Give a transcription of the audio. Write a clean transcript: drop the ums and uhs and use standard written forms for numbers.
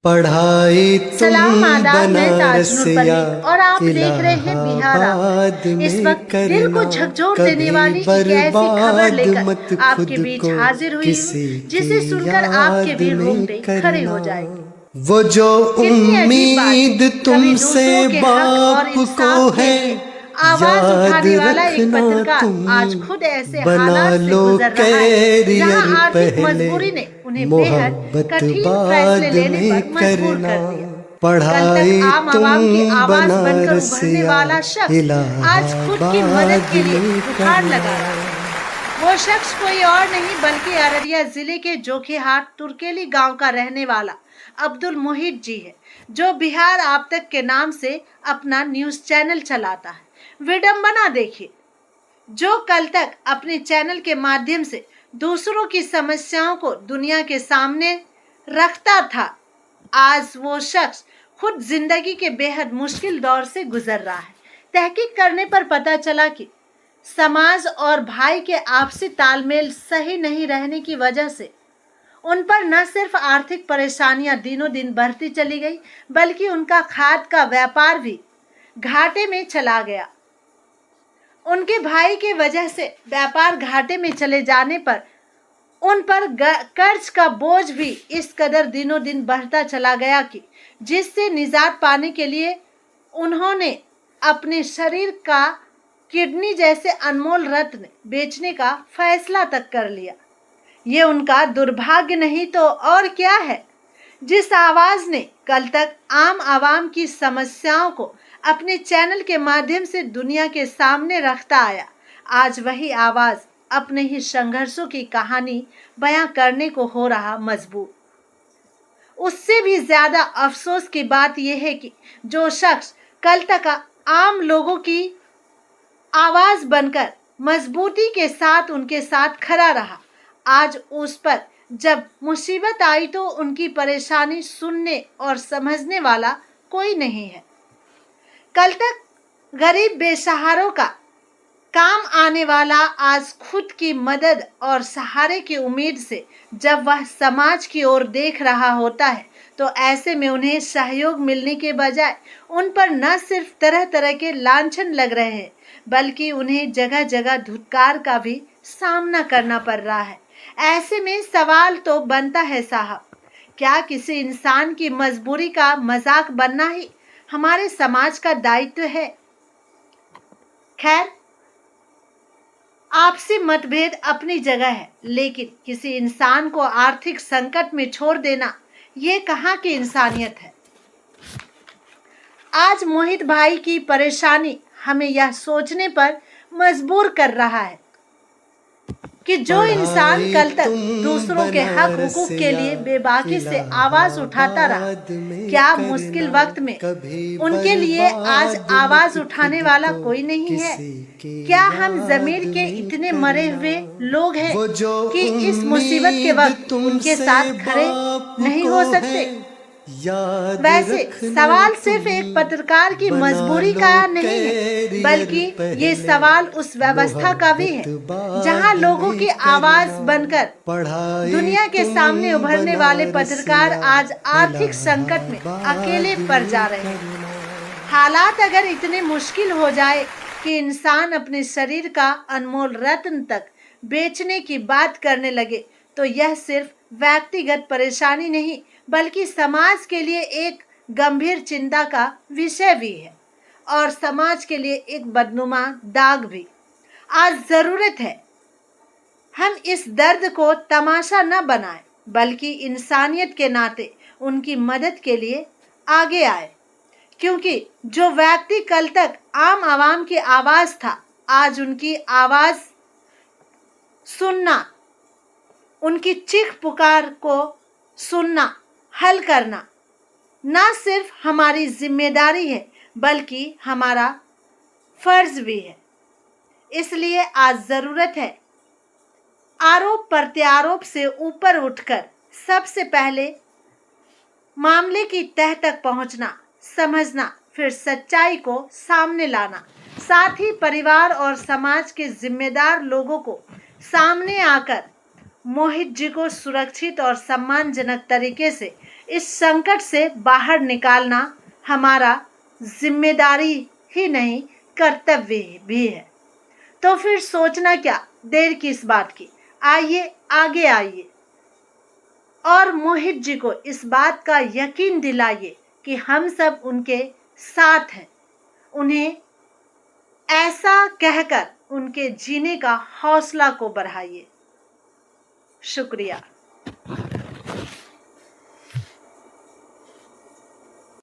पढ़ाई तुम सलाम आदाब, मैं बनारस ताजनूर या परवीन और आप देख रहे हैं बिहार इलाहाबाद आप। इस में वक्त दिल को करना, झकझोर देने कभी वाली एक ऐसी खबर बर्बाद लेकर मत आपके खुद बीच को हाजिर हुई हूँ, किसी की जिसे सुनकर आपके याद भी में रोंगटे खड़े करना। हो जाएंगे। वो जो कितनी अजीब बात है, उम्मीद कभी तुमसे दूसरों के हक और बाप को इंसाफ के है, लिए आवाज याद उठाने वाला एक रखना पत्रकार तुम आज खुद ऐसे बना हालात से लो गुजर रहा है जहां कैरियर, आर्थिक पहले मजबूरी ने उन्हें बेहद मोहब्बत कठिन फैसले बाद लेने में पर मजबूर करना। कर दिया। कल तक पढ़ाई आम तुम आवाम की आवाज बनकर बनारस उभरने या वाला शख्स आज खुद की मदद इलाहाबाद के लिए में गुहार करना। लगा रहा है। वो शख्स कोई और नहीं बल्कि अररिया जिले के जोखीहाट तुर्केली गांव का रहने वाला अब्दुल मोहित जी है, जो बिहार आप तक के नाम से अपना न्यूज चैनल चलाता है। विडंबना देखिए, जो कल तक अपने चैनल के माध्यम से दूसरों की समस्याओं को दुनिया के सामने रखता था, आज वो शख्स खुद जिंदगी के बेहद मुश्किल दौर से गुजर रहा है। तहकीक करने पर पता चला कि समाज और भाई के आपसी तालमेल सही नहीं रहने की वजह से उन पर न सिर्फ आर्थिक परेशानियां दिनों दिन बढ़ती चली गई, बल्कि उनका खाद का व्यापार भी घाटे में चला गया। उनके भाई के वजह से व्यापार घाटे में चले जाने पर उन पर कर्ज का बोझ भी इस कदर दिनों दिन बढ़ता चला गया कि जिससे निजात पाने के लिए उन्होंने अपने शरीर का किडनी जैसे अनमोल रत्न बेचने का फैसला तक कर लिया। ये उनका दुर्भाग्य नहीं तो और क्या है। जिस आवाज ने कल तक आम आवाम की समस्याओं को अपने चैनल के माध्यम से दुनिया के सामने रखता आया, आज वही आवाज अपने ही संघर्षों की कहानी बयां करने को हो रहा मजबूर। उससे भी ज्यादा अफसोस की बात यह है कि जो शख्स कल तक आम लोगों की आवाज बनकर मजबूती के साथ उनके साथ खड़ा रहा, आज उस पर जब मुसीबत आई तो उनकी परेशानी सुनने और समझने वाला कोई नहीं है। कल तक गरीब बेसहारों का काम आने वाला आज खुद की मदद और सहारे की उम्मीद से जब वह समाज की ओर देख रहा होता है, तो ऐसे में उन्हें सहयोग मिलने के बजाय उन पर न सिर्फ तरह तरह के लांछन लग रहे हैं, बल्कि उन्हें जगह जगह धुतकार का भी सामना करना पड़ रहा है। ऐसे में सवाल तो बनता है साहब, क्या किसी इंसान की मजबूरी का मजाक बनना ही हमारे समाज का दायित्व है? खैर, आपसी मतभेद अपनी जगह है, लेकिन किसी इंसान को आर्थिक संकट में छोड़ देना ये कहाँ की इंसानियत है। आज मोहित भाई की परेशानी हमें यह सोचने पर मजबूर कर रहा है कि जो इंसान कल तक दूसरों के हक हुकूक के लिए बेबाकी से आवाज उठाता रहा, क्या मुश्किल वक्त में उनके लिए आज आवाज उठाने वाला कोई नहीं है? क्या हम जमीर के इतने मरे हुए लोग हैं कि इस मुसीबत के वक्त उनके साथ खड़े नहीं हो सकते? वैसे सवाल सिर्फ एक पत्रकार की मजबूरी का नहीं है, बल्कि ये सवाल उस व्यवस्था का भी है जहां लोगों की आवाज बनकर दुनिया के सामने उभरने वाले पत्रकार आज आर्थिक संकट में अकेले पड़ जा रहे हैं। हालात अगर इतने मुश्किल हो जाए कि इंसान अपने शरीर का अनमोल रत्न तक बेचने की बात करने लगे, तो यह सिर्फ व्यक्तिगत परेशानी नहीं, बल्कि समाज के लिए एक गंभीर चिंता का विषय भी है और समाज के लिए एक बदनुमा दाग भी। आज जरूरत है हम इस दर्द को तमाशा न बनाएं, बल्कि इंसानियत के नाते उनकी मदद के लिए आगे आए, क्योंकि जो व्यक्ति कल तक आम आवाम की आवाज था, आज उनकी आवाज सुनना, उनकी चीख पुकार को सुनना, हल करना ना सिर्फ हमारी जिम्मेदारी है, बल्कि हमारा फर्ज भी है। इसलिए आज जरूरत है आरोप प्रत्यारोप से ऊपर उठकर सबसे पहले मामले की तह तक पहुंचना, समझना, फिर सच्चाई को सामने लाना, साथ ही परिवार और समाज के जिम्मेदार लोगों को सामने आकर मोहित जी को सुरक्षित और सम्मानजनक तरीके से इस संकट से बाहर निकालना हमारा जिम्मेदारी ही नहीं, कर्तव्य भी है। तो फिर सोचना क्या, देर किस बात की, आइए आगे आइए और मोहित जी को इस बात का यकीन दिलाइए कि हम सब उनके साथ हैं। उन्हें ऐसा कहकर उनके जीने का हौसला को बढ़ाइए। शुक्रिया।